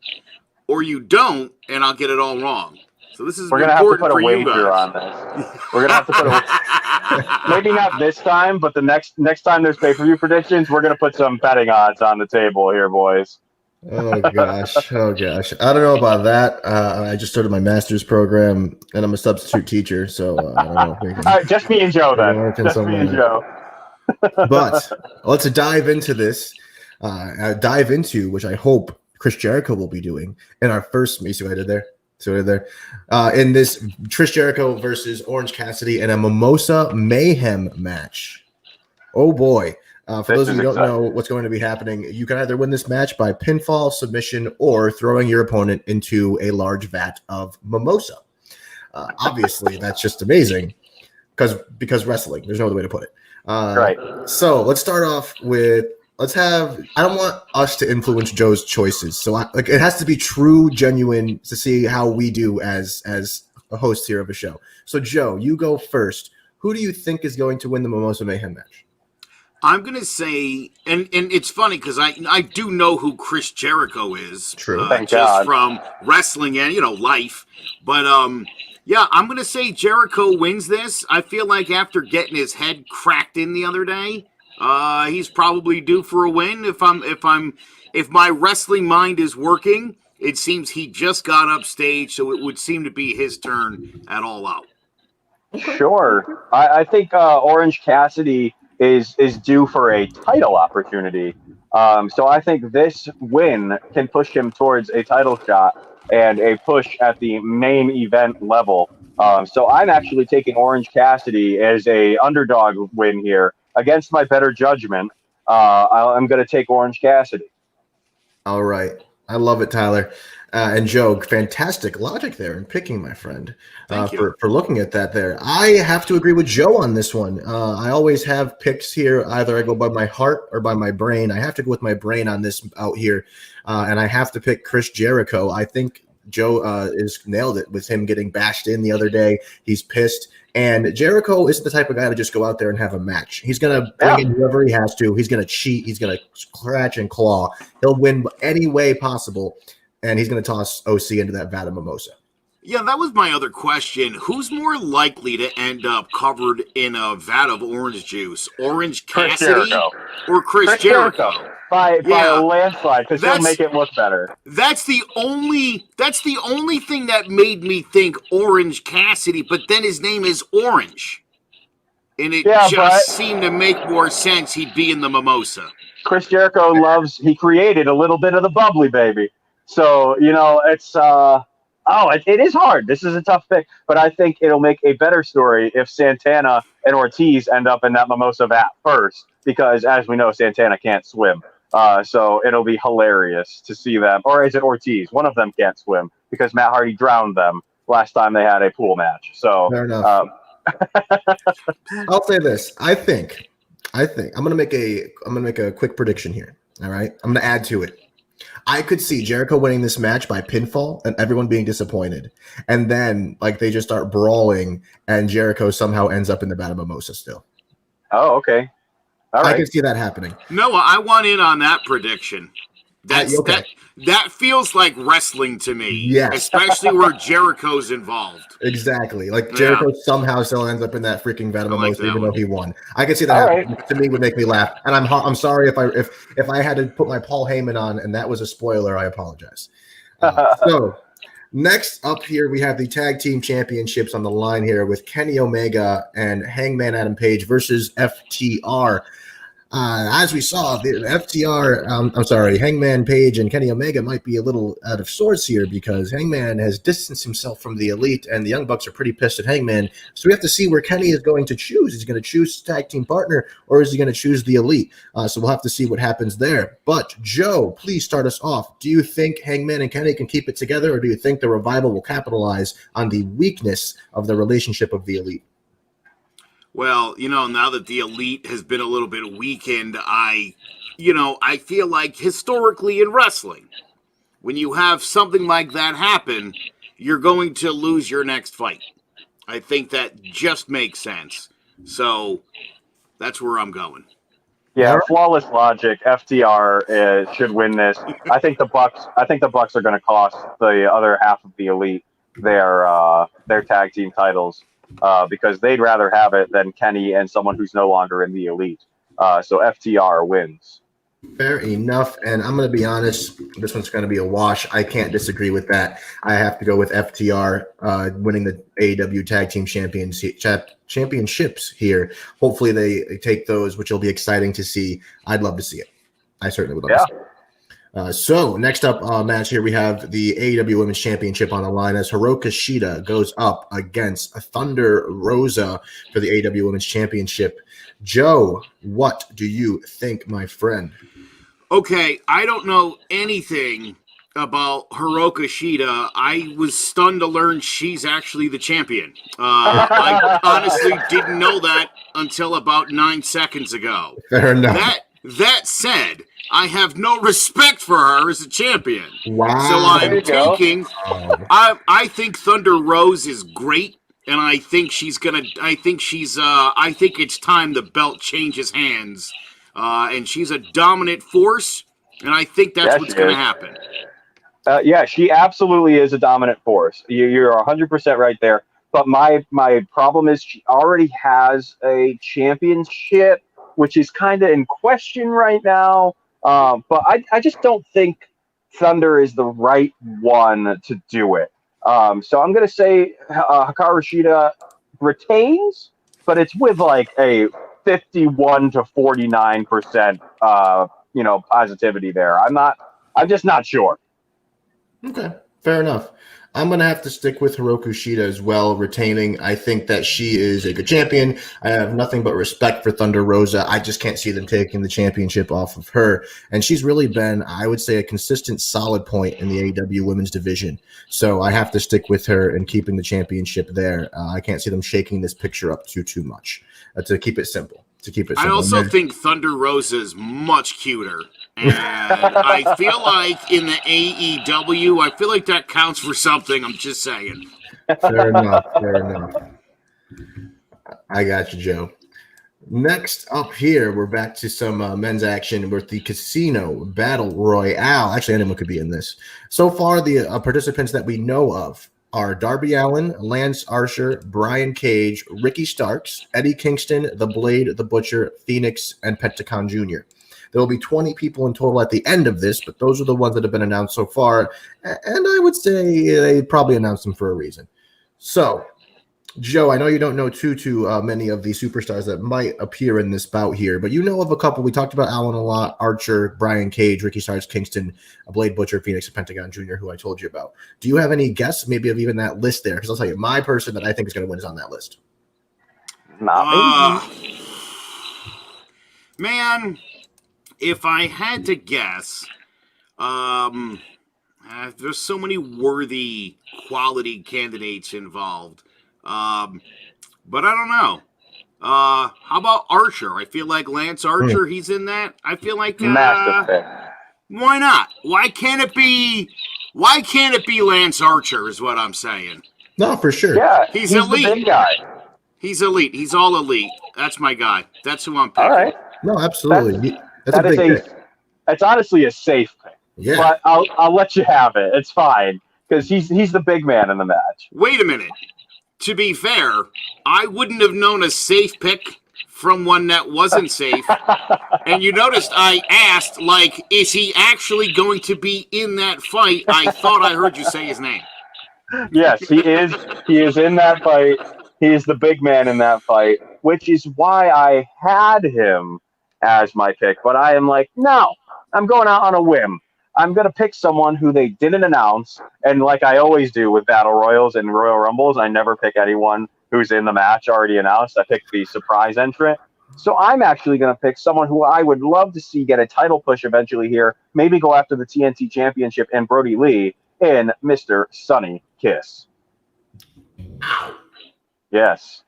or you don't, and I'll get it all wrong. So this is important for you guys. We're going to have to put a wager on this. We're going to have to put a maybe not this time, but the next time there's pay-per-view predictions, we're going to put some betting odds on the table here, boys. Oh, gosh. I don't know about that. I just started my master's program, and I'm a substitute teacher, so I don't know. All right, just me and Joe, then. Just me and Joe. But let's dive into this. Which I hope Chris Jericho will be doing in our first. You see what I did there? In this Chris Jericho versus Orange Cassidy in a Mimosa Mayhem match. Oh boy. For those of you who don't know what's going to be happening, you can either win this match by pinfall, submission, or throwing your opponent into a large vat of mimosa. Obviously, that's just amazing because wrestling. There's no other way to put it. Right. So let's start off with I don't want us to influence Joe's choices. So it has to be true, genuine to see how we do as a host here of a show. So Joe, you go first. Who do you think is going to win the Mimosa Mayhem match? I'm going to say, and it's funny because I do know who Chris Jericho is. True. Thank just God. From wrestling and, life. But, yeah, I'm going to say Jericho wins this. I feel like after getting his head cracked in the other day, he's probably due for a win. If my wrestling mind is working, it seems he just got upstage, so it would seem to be his turn at All Out. Sure. I think Orange Cassidy is due for a title opportunity. So I think this win can push him towards a title shot and a push at the main event level. So I'm actually taking Orange Cassidy as a underdog win here. Against my better judgment, I'm going to take Orange Cassidy. All right. I love it, Tyler. And Joe, fantastic logic there in picking, my friend, for looking at that there. I have to agree with Joe on this one. I always have picks here. Either I go by my heart or by my brain. I have to go with my brain on this out here. And I have to pick Chris Jericho. I think Joe is nailed it with him getting bashed in the other day. He's pissed. And Jericho isn't the type of guy to just go out there and have a match. He's going to bring in whoever he has to. He's going to cheat. He's going to scratch and claw. He'll win any way possible. And he's going to toss OC into that vat of mimosa. Yeah, that was my other question. Who's more likely to end up covered in a vat of orange juice? Orange Cassidy or Chris Jericho? By a landslide, because he'll make it look better. That's the only thing that made me think Orange Cassidy, but then his name is Orange. And it seemed to make more sense he'd be in the Mimosa. Chris Jericho he created a little bit of the bubbly baby. So, it's it is hard. This is a tough pick, but I think it'll make a better story if Santana and Ortiz end up in that Mimosa vat first, because as we know, Santana can't swim. So it'll be hilarious to see them. Or is it Ortiz? One of them can't swim because Matt Hardy drowned them last time they had a pool match. So fair enough. I'll say this. I think I'm gonna make a quick prediction here. All right. I'm gonna add to it. I could see Jericho winning this match by pinfall and everyone being disappointed. And then they just start brawling and Jericho somehow ends up in the vat of Mimosa still. Oh, okay. All right. I can see that happening. Noah, I want in on that prediction. That feels like wrestling to me. Yeah. Especially where Jericho's involved. Exactly. Jericho somehow still ends up in that freaking vat of Mimosa even though he won. I can see that happening. To me would make me laugh. And I'm sorry if I had to put my Paul Heyman on and that was a spoiler, I apologize. So next up here, we have the Tag Team Championships on the line here with Kenny Omega and Hangman Adam Page versus FTR. As we saw, the FTR, Hangman Page and Kenny Omega might be a little out of sorts here because Hangman has distanced himself from the Elite and the Young Bucks are pretty pissed at Hangman. So we have to see where Kenny is going to choose. Is he going to choose tag team partner or is he going to choose the Elite? So we'll have to see what happens there. But Joe, please start us off. Do you think Hangman and Kenny can keep it together or do you think the Revival will capitalize on the weakness of the relationship of the Elite? Well, now that the Elite has been a little bit weakened, I feel like historically in wrestling, when you have something like that happen, you're going to lose your next fight. I think that just makes sense. So that's where I'm going. Yeah, flawless logic. FTR should win this. I think the Bucks are going to cost the other half of the Elite their tag team titles. Because they'd rather have it than Kenny and someone who's no longer in the Elite. So FTR wins. Fair enough. And I'm going to be honest, this one's going to be a wash. I can't disagree with that. I have to go with FTR winning the AEW Tag Team Championships here. Hopefully they take those, which will be exciting to see. I'd love to see it. I certainly would love to see it. So next up match here, we have the AEW Women's Championship on the line as Hikaru Shida goes up against Thunder Rosa for the AEW Women's Championship. Joe, what do you think, my friend? Okay, I don't know anything about Hikaru Shida. I was stunned to learn she's actually the champion. I honestly didn't know that until about 9 seconds ago. Fair enough. That said, I have no respect for her as a champion. Wow. So I think Thunder Rose is great, and I think it's time the belt changes hands. And she's a dominant force, and I think that's what's going to happen. She absolutely is a dominant force. You're 100% right there. But my problem is she already has a championship, which is kind of in question right now. But I just don't think Thunder is the right one to do it. So I'm going to say Hikaru Shida retains, but it's with a 51 to 49% positivity there. I'm just not sure. Okay, fair enough. I'm going to have to stick with Hikaru Shida as well, retaining. I think that she is a good champion. I have nothing but respect for Thunder Rosa. I just can't see them taking the championship off of her. And she's really been, I would say, a consistent solid point in the AEW women's division. So I have to stick with her and keeping the championship there. I can't see them shaking this picture up too much, to keep it simple. I also think Thunder Rosa is much cuter. And I feel like in the AEW, I feel like that counts for something. I'm just saying. Fair enough. I got you, Joe. Next up here, we're back to some men's action with the Casino Battle Royale. Actually, anyone could be in this. So far, the participants that we know of are Darby Allin, Lance Archer, Brian Cage, Ricky Starks, Eddie Kingston, The Blade, The Butcher, Phoenix, and Pentagon Jr. There will be 20 people in total at the end of this, but those are the ones that have been announced so far, and I would say they probably announced them for a reason. So, Joe, I know you don't know too many of the superstars that might appear in this bout here, but you know of a couple. We talked about Allen a lot, Archer, Brian Cage, Ricky Starks, Kingston, Blade, Butcher, Phoenix, and Pentagon Jr., who I told you about. Do you have any guess maybe of even that list there? Because I'll tell you, my person that I think is going to win is on that list. Not me. Man, if I had to guess, there's so many worthy quality candidates involved. But I don't know. How about Archer? I feel like Lance Archer, he's in that. I feel like Massive pick. Why not? Why can't it be Lance Archer is what I'm saying. No, for sure. Yeah, he's elite. The big guy. He's elite. He's all elite. That's my guy. That's who I'm picking. All right. No, absolutely. That's a big pick. It's honestly a safe pick. Yeah. But I'll let you have it. It's fine because he's the big man in the match. Wait a minute. To be fair, I wouldn't have known a safe pick from one that wasn't safe. And you noticed I asked, like, is he actually going to be in that fight? I thought I heard you say his name. Yes, he is. He is in that fight. He is the big man in that fight, which is why I had him as my pick. But I am like, no, I'm going out on a whim. I'm going to pick someone who they didn't announce. And like I always do with Battle Royals and Royal Rumbles, I never pick anyone who's in the match already announced. I pick the surprise entrant. So I'm actually going to pick someone who I would love to see get a title push eventually here, maybe go after the TNT Championship and Brody Lee in Mr. Sonny Kiss. Yes.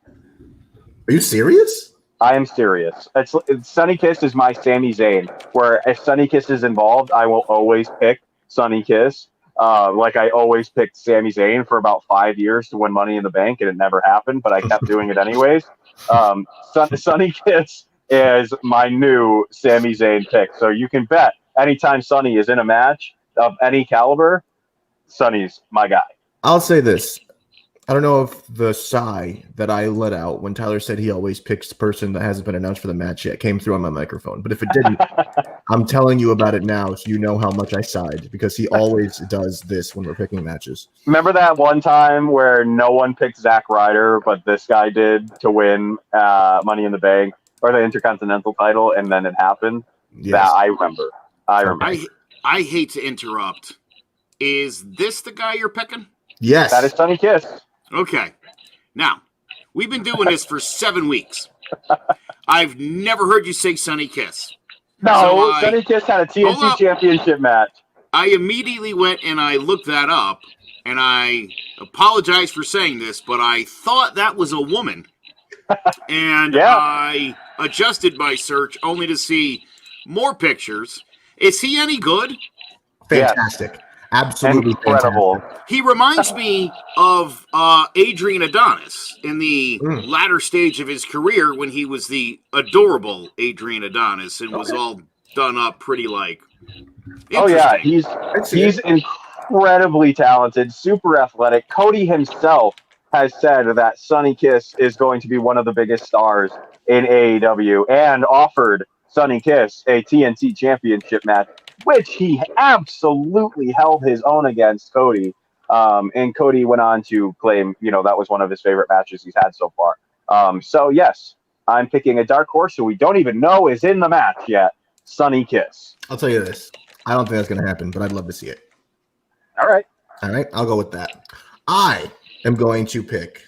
Are you serious? I am serious. It's Sonny Kiss is my Sami Zayn, where if Sonny Kiss is involved, I will always pick Sonny Kiss. Like I always picked Sami Zayn for about 5 years to win Money in the Bank, and it never happened, but I kept doing it anyways. Sonny Kiss is my new Sami Zayn pick. So you can bet anytime Sonny is in a match of any caliber, Sonny's my guy. I'll say this. I don't know if the sigh that I let out when Tyler said he always picks the person that hasn't been announced for the match yet came through on my microphone. But if it didn't, I'm telling you about it now so you know how much I sighed, because he always does this when we're picking matches. Remember that one time where no one picked Zack Ryder, but this guy did to win Money in the Bank or the Intercontinental title, and then it happened? Yes. That I remember. I hate to interrupt. Is this the guy you're picking? Yes. That is Sonny Kiss. Okay. Now, we've been doing this for 7 weeks. I've never heard you say Sonny Kiss. No, Sonny Kiss had a TNT Championship match. I immediately went and I looked that up, and I apologize for saying this, but I thought that was a woman. And I adjusted my search only to see more pictures. Is he any good? Fantastic. Yes. Absolutely incredible. Fantastic. He reminds me of Adrian Adonis in the latter stage of his career when he was the adorable Adrian Adonis and was all done up pretty like. Oh yeah, he's incredibly talented, super athletic. Cody himself has said that Sonny Kiss is going to be one of the biggest stars in AEW and offered Sonny Kiss a TNT Championship match, which he absolutely held his own against Cody. And Cody went on to claim, that was one of his favorite matches he's had so far. So, yes, I'm picking a dark horse who we don't even know is in the match yet, Sonny Kiss. I'll tell you this. I don't think that's going to happen, but I'd love to see it. All right. I'll go with that. I am going to pick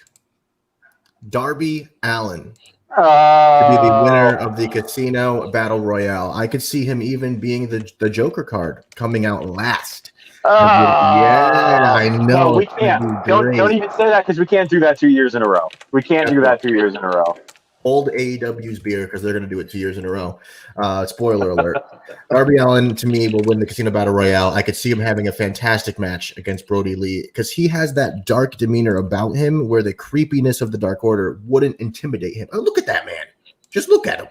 Darby Allin to be the winner of the Casino Battle Royale. I could see him even being the Joker card coming out last. Yeah, I know. No, we can't. Don't even say that because we can't do that 2 years in a row. We can't do that 2 years in a row. Old AEW's beer because they're going to do it 2 years in a row. Spoiler alert. Darby Allin, to me, will win the Casino Battle Royale. I could see him having a fantastic match against Brody Lee because he has that dark demeanor about him where the creepiness of the Dark Order wouldn't intimidate him. Oh, look at that man. Just look at him.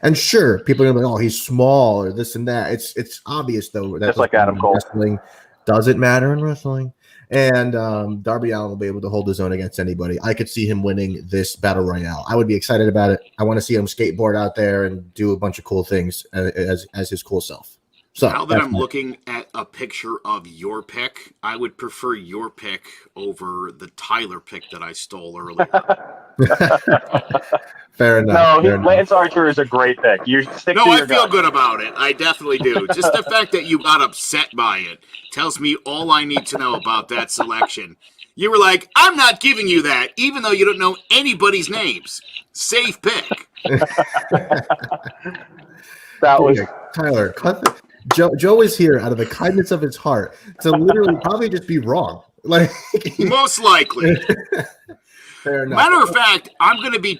And sure, people are going to be like, oh, he's small or this and that. It's obvious, though. That just like Adam Cole. Wrestling doesn't matter in wrestling. And Darby Allin will be able to hold his own against anybody. I could see him winning this battle royale. I would be excited about it. I want to see him skateboard out there and do a bunch of cool things as his cool self. So now that I'm looking at a picture of your pick, I would prefer your pick over the Tyler pick that I stole earlier. Fair enough. No, Lance Archer is a great pick. I feel good about it. I definitely do. Just the fact that you got upset by it tells me all I need to know about that selection. You were like, I'm not giving you that, even though you don't know anybody's names. Safe pick. That was Tyler. Joe is here out of the kindness of his heart to literally probably just be wrong. Like most likely. Fair enough. Matter of fact, I'm going to be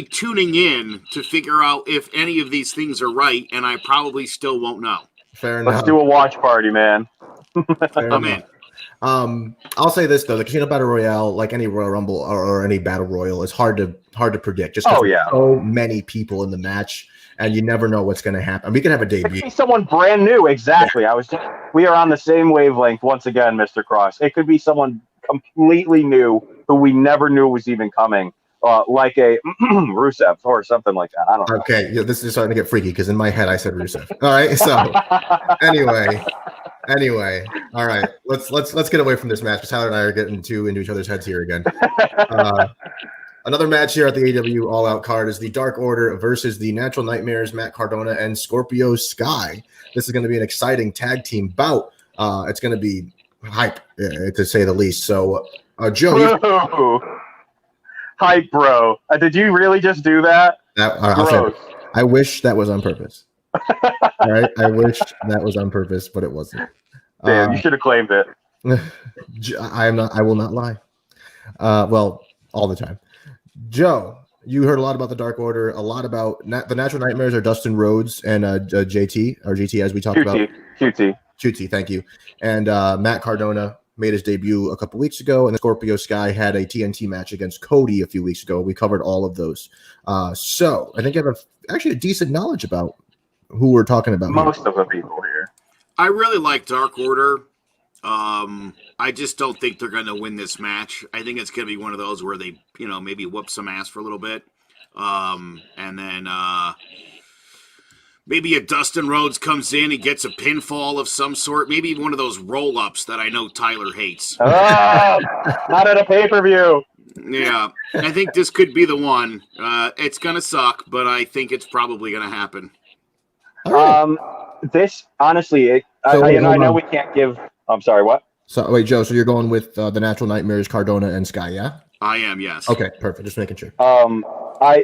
tuning in to figure out if any of these things are right, and I probably still won't know. Fair enough. Let's do a watch party, man. I'm in. I'll say this though: the Casino Battle Royale, like any Royal Rumble or any Battle Royal, is hard to predict. Just so many people in the match, and you never know what's going to happen. We can have a debut. It could be someone brand new. Exactly. Yeah. We are on the same wavelength once again, Mr. Cross. It could be someone completely new who we never knew was even coming, like a Rusev or something like that. I don't know. Okay, yeah, this is starting to get freaky because in my head I said Rusev. All right, so anyway, all right, let's get away from this match because Tyler and I are getting into each other's heads here again. Another match here at the AEW All Out card is the Dark Order versus the Natural Nightmares, Matt Cardona and Scorpio Sky. This is going to be an exciting tag team bout. It's going to be hype, to say the least. So, Joe. Hype, bro. Did you really just do that? I wish that was on purpose. All right? I wish that was on purpose, but it wasn't. Damn, you should have claimed it. I will not lie. Well, all the time. Joe, you heard a lot about the Dark Order, a lot about the Natural Nightmares are Dustin Rhodes and GT as we talked about. QT, thank you. And Matt Cardona made his debut a couple weeks ago, and the Scorpio Sky had a TNT match against Cody a few weeks ago. We covered all of those. So I think you have actually a decent knowledge about who we're talking about. Most of the people here. I really like Dark Order. I just don't think they're going to win this match. I think it's going to be one of those where they, maybe whoop some ass for a little bit. And then maybe a Dustin Rhodes comes in and gets a pinfall of some sort. Maybe one of those roll-ups that I know Tyler hates. Not at a pay-per-view. Yeah, I think this could be the one. It's going to suck, but I think it's probably going to happen. This, honestly, I know we can't give... I'm sorry, what? So wait, Joe, so you're going with the Natural Nightmares, Cardona, and Sky, yeah? I am, yes. Okay, perfect. Just making sure. I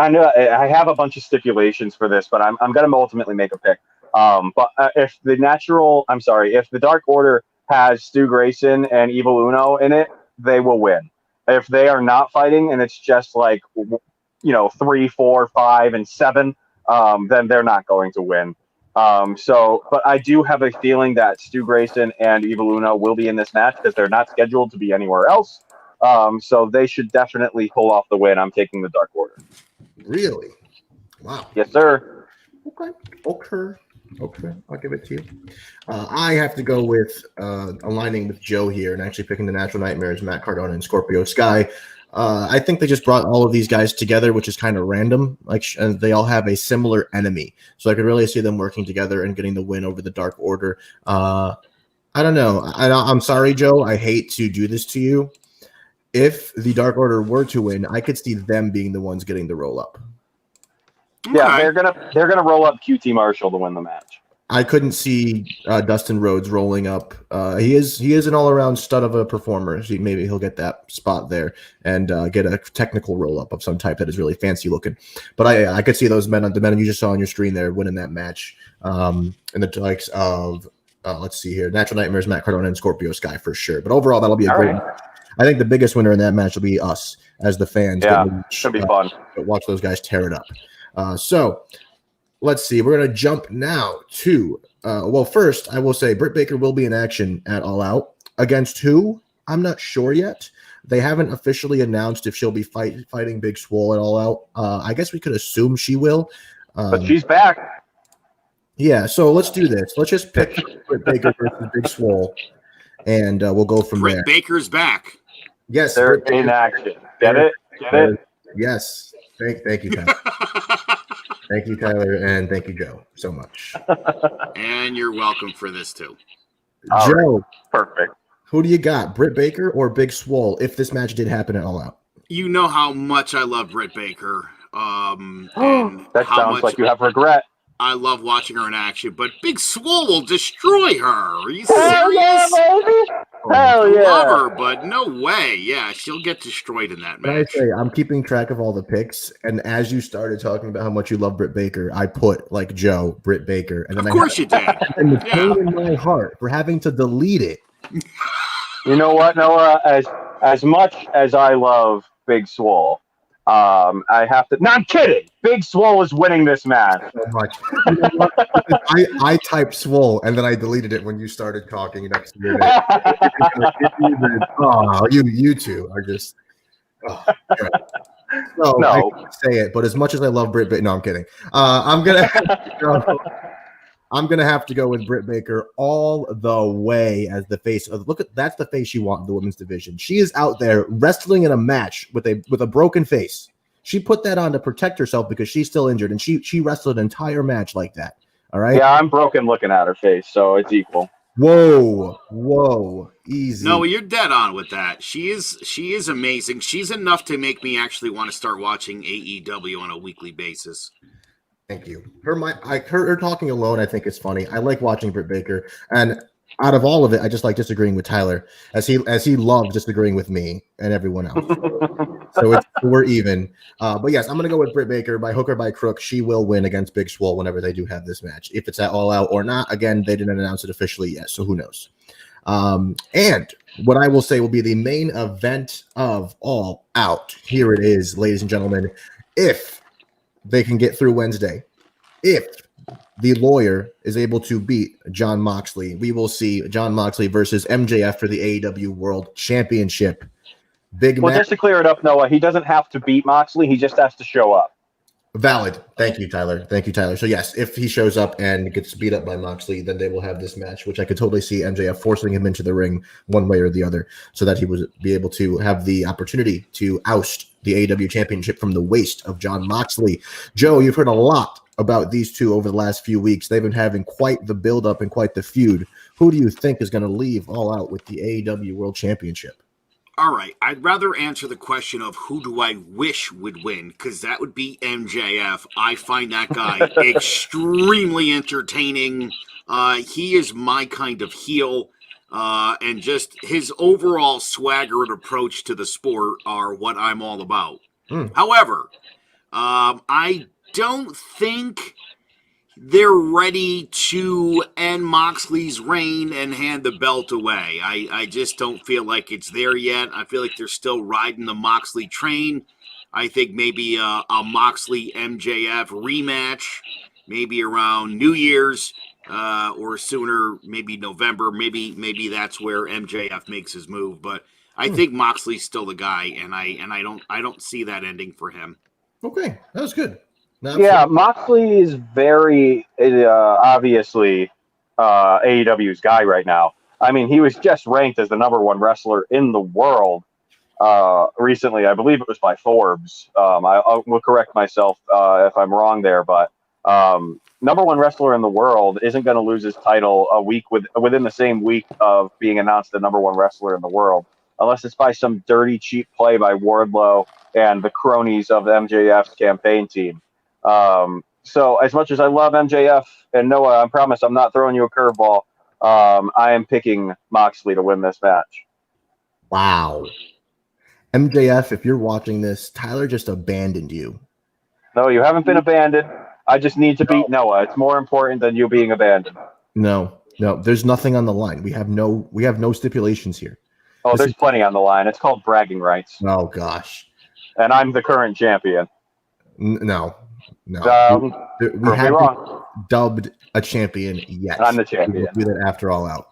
know I have a bunch of stipulations for this, but I'm going to ultimately make a pick. But if the Dark Order has Stu Grayson and Evil Uno in it, they will win. If they are not fighting and it's just like 3, 4, 5, and 7, then they're not going to win. But I do have a feeling that Stu Grayson and Evil Uno will be in this match because they're not scheduled to be anywhere else. So they should definitely pull off the win. I'm taking the Dark Order. Really? Wow. Yes, sir. Okay. I'll give it to you. I have to go with aligning with Joe here and actually picking the Natural Nightmares, Matt Cardona, and Scorpio Sky. I think they just brought all of these guys together, which is kind of random. And they all have a similar enemy, so I could really see them working together and getting the win over the Dark Order. I don't know. I'm sorry, Joe. I hate to do this to you. If the Dark Order were to win, I could see them being the ones getting the roll up. Yeah, they're gonna roll up QT Marshall to win the match. I couldn't see Dustin Rhodes rolling up. He is an all-around stud of a performer. So maybe he'll get that spot there and get a technical roll-up of some type that is really fancy looking. But I could see those men, the men you just saw on your screen there, winning that match. In the likes of let's see here, Natural Nightmares, Matt Cardona, and Scorpio Sky for sure. But overall, that'll be a great match. I think the biggest winner in that match will be us as the fans. Yeah, should be fun. Watch those guys tear it up. So let's see. We're going to jump now to first, I will say Britt Baker will be in action at All Out. Against who? I'm not sure yet. They haven't officially announced if she'll be fighting Big Swole at All Out. I guess we could assume she will. But she's back. Yeah, so let's do this. Let's just pick Britt Baker versus Big Swole. and we'll go from there. Britt Baker's back. Yes, they're in action. Get it? Yes. Thank you, Tyler. Thank you, Tyler, and thank you, Joe, so much. And you're welcome for this too. Joe, right. Perfect. who do you got, Britt Baker or Big Swole? If this match did happen at All Out, You know how much I love Britt Baker. That sounds like you have regret. I love watching her in action, but Big Swole will destroy her. Are you Hell yeah, serious? baby! Hell I yeah! love her, but no way. Yeah, she'll get destroyed in that Can I match. say I'm keeping track of all the picks, and as you started talking about how much you love Britt Baker, I put like Joe, Britt Baker, and then Of course you did. and the pain in my heart for having to delete it. You know what, Noah? As much as I love Big Swole, I have to. No, I'm kidding. Big Swole is winning this match. So much. You know what? I typed Swole and then I deleted it when you started talking next to your name. Oh, you two are just. Oh, no, No. I can't say it, but as much as I love Britt Baker, no, I'm kidding. I'm gonna have to go with Britt Baker all the way as the face. That's the face you want in the women's division. She is out there wrestling in a match with a broken face. She put that on to protect herself because she's still injured, and she wrestled an entire match like that. All right. Yeah, I'm broken looking at her face, so it's equal. Whoa, easy. No, you're dead on with that. She is amazing. She's enough to make me actually want to start watching AEW on a weekly basis. Thank you. Her talking alone, I think, is funny. I like watching Britt Baker, and out of all of it, I just like disagreeing with Tyler, as he loves disagreeing with me and everyone else. So we're even. But yes, I'm gonna go with Britt Baker by hook or by crook. She will win against Big Swole whenever they do have this match. If it's at All Out or not, again, they didn't announce it officially yet, so who knows? And what I will say will be the main event of All Out. Here it is, ladies and gentlemen. If they can get through Wednesday, if the lawyer is able to beat Jon Moxley, we will see Jon Moxley versus MJF for the AEW World Championship. Well, just to clear it up, Noah, he doesn't have to beat Moxley. He just has to show up. Valid. Thank you, Tyler. So yes, if he shows up and gets beat up by Moxley, then they will have this match, which I could totally see MJF forcing him into the ring one way or the other so that he would be able to have the opportunity to oust the AEW Championship from the waist of Jon Moxley. Joe, you've heard a lot about these two over the last few weeks. They've been having quite the build-up and quite the feud. Who do you think is going to leave All Out with the AEW World Championship? All right, I'd rather answer the question of who do I wish would win, because that would be MJF. I find that guy extremely entertaining. He is my kind of heel, and just his overall swagger and approach to the sport are what I'm all about. However, I don't think they're ready to end Moxley's reign and hand the belt away. I just don't feel like it's there yet. I feel like they're still riding the Moxley train. I think maybe a Moxley MJF rematch, maybe around New Year's or sooner, maybe November. Maybe that's where MJF makes his move. But I think Moxley's still the guy, and I don't see that ending for him. Okay, that was good. Yeah, Moxley is very obviously AEW's guy right now. I mean, he was just ranked as the #1 wrestler in the world recently. I believe it was by Forbes. I will correct myself if I'm wrong there, but #1 wrestler in the world isn't going to lose his title within the same week of being announced the #1 wrestler in the world, unless it's by some dirty, cheap play by Wardlow and the cronies of MJF's campaign team. So as much as I love MJF, and Noah, I promise I'm not throwing you a curveball, I am picking Moxley to win this match. Wow. MJF, if you're watching this, Tyler just abandoned you. No, you haven't been abandoned. I just need to beat Noah. It's more important than you being abandoned. No, there's nothing on the line. We have no stipulations here. Oh, there's plenty on the line. It's called bragging rights. Oh gosh. And I'm the current champion. No. We haven't dubbed a champion yet. I'm the champion. We'll do that after All Out.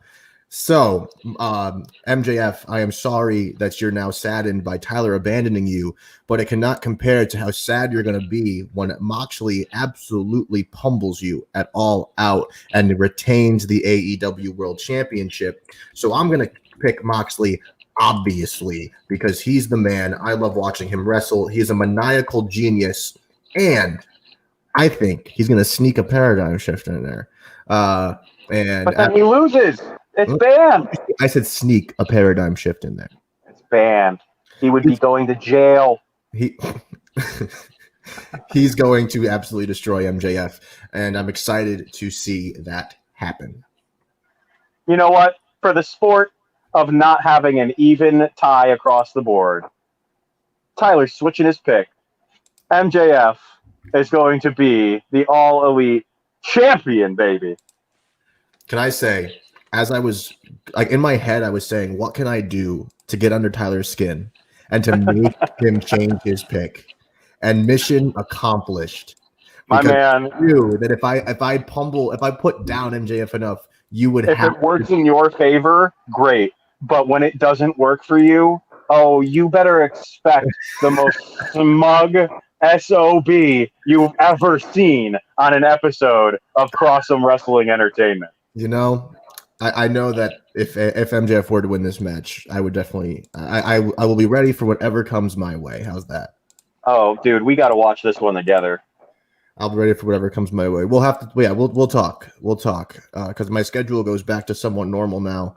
So, MJF, I am sorry that you're now saddened by Tyler abandoning you, but it cannot compare to how sad you're going to be when Moxley absolutely pummels you at All Out and retains the AEW World Championship. So I'm going to pick Moxley, obviously, because he's the man. I love watching him wrestle. He's a maniacal genius, and I think he's going to sneak a paradigm shift in there. But then he loses. It's banned. I said sneak a paradigm shift in there. It's banned. He would be going to jail. He's going to absolutely destroy MJF, and I'm excited to see that happen. You know what? For the sport of not having an even tie across the board, Tyler's switching his pick. MJF is going to be the all-elite champion, baby. Can I say, as I was like in my head, I was saying, what can I do to get under Tyler's skin and to make him change his pick? And mission accomplished. My man knew that if I put down MJF enough, you would. If it works in your favor, great. But when it doesn't work for you, you better expect the most smug SOB you've ever seen on an episode of Crossome Wrestling Entertainment. You know, I know that if MJF were to win this match, I would definitely I will be ready for whatever comes my way. How's that? Oh, dude, we got to watch this one together. I'll be ready for whatever comes my way. We'll have to, we'll talk. We'll talk because my schedule goes back to somewhat normal now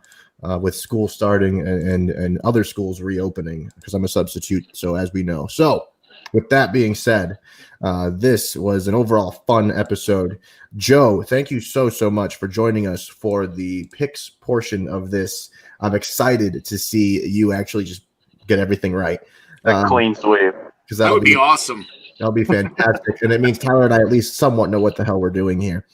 with school starting and other schools reopening because I'm a substitute. So as we know. So with that being said, this was an overall fun episode. Joe, thank you so much for joining us for the picks portion of this. I'm excited to see you actually just get everything right. A clean sweep. That would be awesome. That'll be fantastic. And it means Tyler and I at least somewhat know what the hell we're doing here.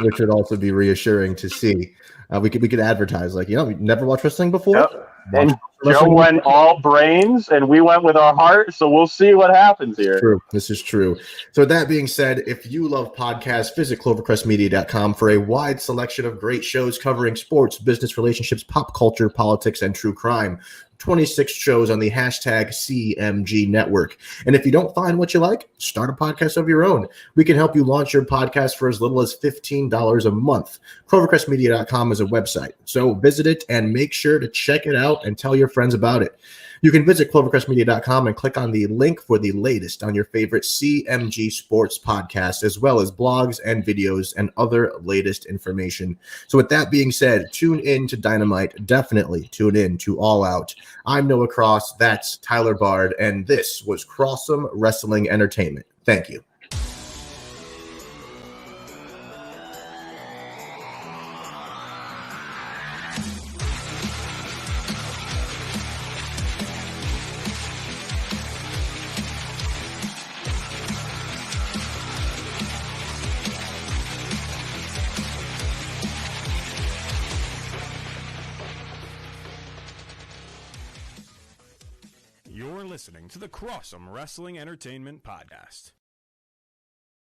Which would also be reassuring to see. We could advertise like, we never watched wrestling before. Yep. And Joe went all brains and we went with our heart, so we'll see what happens here. True. This is true. So with that being said, if you love podcasts, visit clovercrestmedia.com for a wide selection of great shows covering sports, business, relationships, pop culture, politics, and true crime. 26 shows on the hashtag CMG network. And if you don't find what you like, start a podcast of your own. We can help you launch your podcast for as little as $15 a month. ClovercrestMedia.com is a website. So visit it and make sure to check it out and tell your friends about it. You can visit clovercrestmedia.com and click on the link for the latest on your favorite CMG sports podcast, as well as blogs and videos and other latest information. So with that being said, tune in to Dynamite. Definitely tune in to All Out. I'm Noah Cross. That's Tyler Bard. And this was Crossome Wrestling Entertainment. Thank you. You're listening to the Crossome Wrestling Entertainment Podcast.